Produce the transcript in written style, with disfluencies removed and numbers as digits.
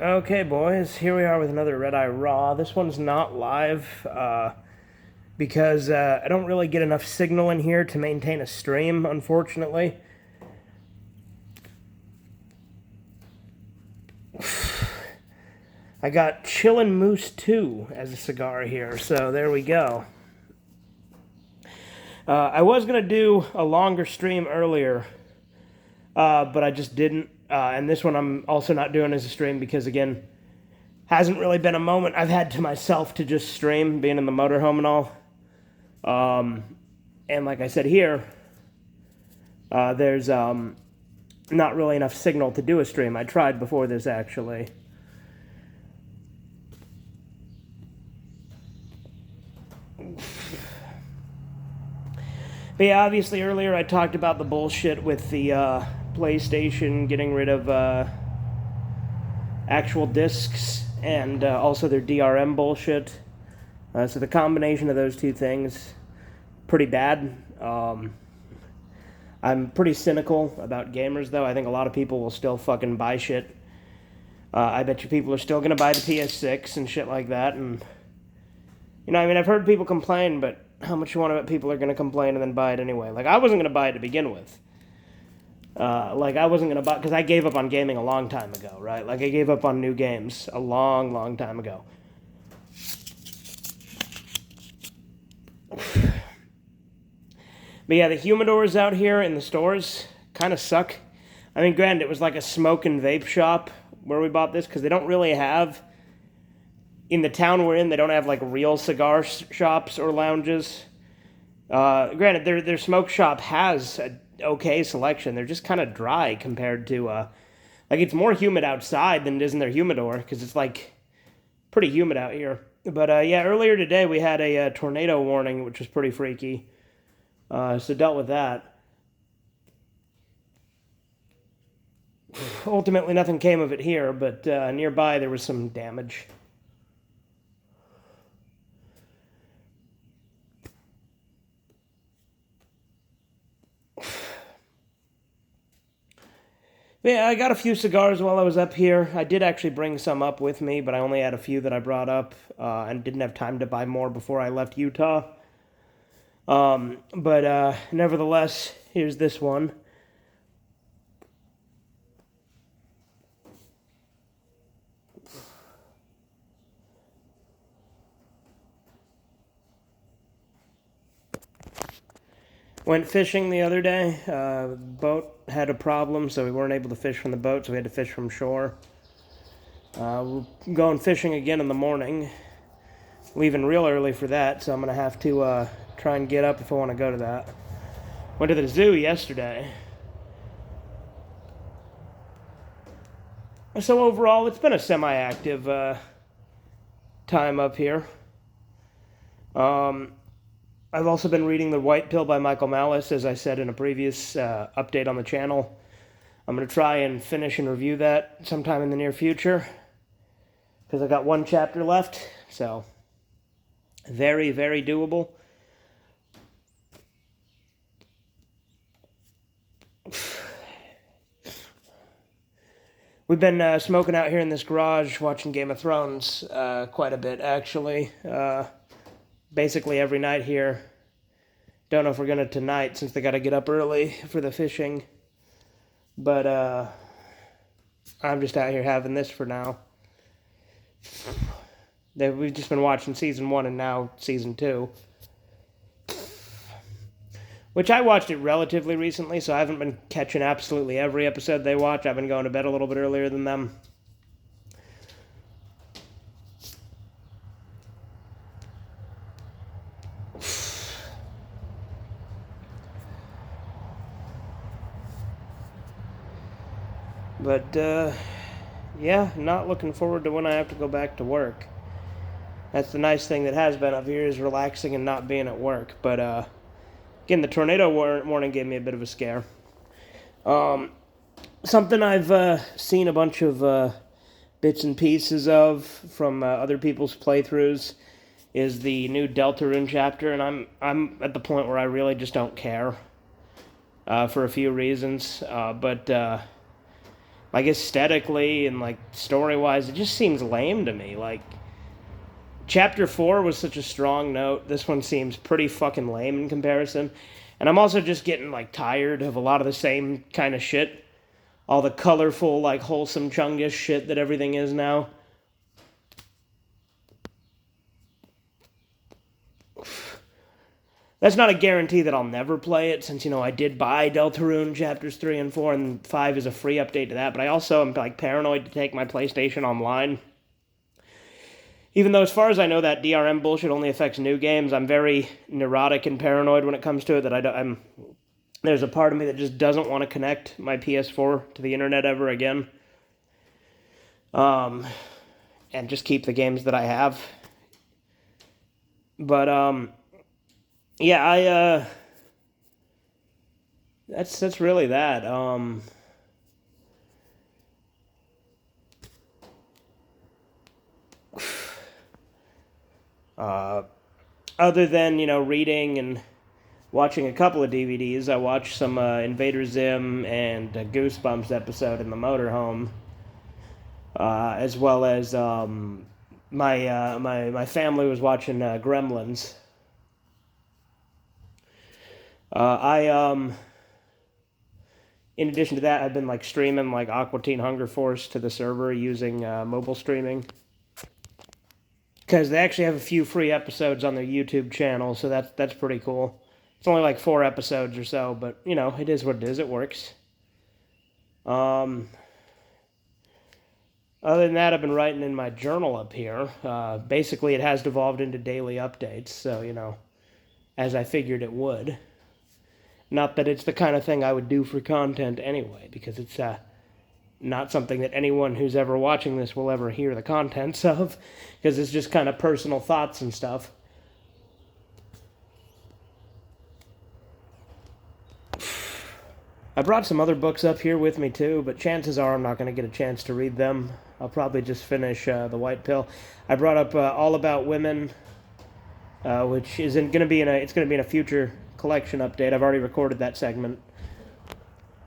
Okay, boys, here we are with another Red Eye Raw. This one's not live because I don't really get enough signal in here to maintain a stream, unfortunately. I got Chillin' Moose 2 as a cigar here, so there we go. I was going to do a longer stream earlier, but I just didn't. And this one I'm also not doing as a stream because, again, hasn't really been a moment I've had to myself to just stream, being in the motorhome and all. And like I said here, there's not really enough signal to do a stream. I tried before this, actually. But yeah, obviously earlier I talked about the bullshit with the PlayStation getting rid of actual discs and also their DRM bullshit. So the combination of those two things, pretty bad. I'm pretty cynical about gamers, though. I think a lot of people will still fucking buy shit. I bet you people are still going to buy the PS6 and shit like that. And, you know, I mean, I've heard people complain, but how much you want to bet people are going to complain and then buy it anyway? Like, I wasn't going to buy it to begin with. I wasn't going to buy... Because I gave up on gaming a long time ago, right? Like, I gave up on new games a long, long time ago. But yeah, the humidors out here in the stores kind of suck. I mean, granted, it was like a smoke and vape shop where we bought this, because they don't really have... In the town we're in, they don't have, like, real cigar shops or lounges. Granted, their smoke shop has a okay selection. They're just kind of dry compared to... like, it's more humid outside than it is in their humidor, because it's, like, pretty humid out here. But, yeah, earlier today we had a tornado warning, which was pretty freaky. So dealt with that. Ultimately, nothing came of it here, but nearby there was some damage. Yeah, I got a few cigars while I was up here. I did actually bring some up with me, but I only had a few that I brought up and didn't have time to buy more before I left Utah. But nevertheless, here's this one. Went fishing the other day. Boat had a problem, so we weren't able to fish from the boat, so we had to fish from shore. We're going fishing again in the morning. Leaving real early for that, so I'm going to have to try and get up if I want to go to that. Went to the zoo yesterday. So overall, it's been a semi-active time up here. I've also been reading The White Pill by Michael Malice, as I said in a previous update on the channel. I'm going to try and finish and review that sometime in the near future, because I got one chapter left, so very, very doable. We've been smoking out here in this garage, watching Game of Thrones quite a bit, actually. Basically every night here. Don't know if we're going to tonight, since they got to get up early for the fishing. But I'm just out here having this for now. We've just been watching Season 1 and now Season 2. Which I watched it relatively recently, so I haven't been catching absolutely every episode they watch. I've been going to bed a little bit earlier than them. But, yeah, not looking forward to when I have to go back to work. That's the nice thing that has been up here, is relaxing and not being at work. But, again, the tornado warning gave me a bit of a scare. Something I've seen a bunch of bits and pieces of from other people's playthroughs is the new Deltarune chapter, and I'm at the point where I really just don't care for a few reasons. But like aesthetically and like story-wise, it just seems lame to me. Like Chapter 4 was such a strong note. This one seems pretty fucking lame in comparison. And I'm also just getting like tired of a lot of the same kind of shit. All the colorful, like wholesome Chungus shit that everything is now. That's not a guarantee that I'll never play it, since, I did buy Deltarune Chapters 3 and 4, and 5 is a free update to that, but I also am, like, paranoid to take my PlayStation online. Even though, as far as I know, that DRM bullshit only affects new games, I'm very neurotic and paranoid when it comes to it, that there's a part of me that just doesn't want to connect my PS4 to the internet ever again. And just keep the games that I have. But, yeah, that's really that. Other than, reading and watching a couple of DVDs, I watched some Invader Zim and Goosebumps episode in the motorhome, as well as my family was watching Gremlins. In addition to that, I've been like streaming like Aqua Teen Hunger Force to the server using mobile streaming, because they actually have a few free episodes on their YouTube channel, so that's pretty cool. It's only like 4 episodes or so, but it is what it is. It works. Other than that, I've been writing in my journal up here. Basically, it has devolved into daily updates, so as I figured it would. Not that it's the kind of thing I would do for content anyway, because it's not something that anyone who's ever watching this will ever hear the contents of, because it's just kind of personal thoughts and stuff. I brought some other books up here with me too, but chances are I'm not going to get a chance to read them. I'll probably just finish The White Pill. I brought up All About Women, which is going to be in a future collection update. I've already recorded that segment.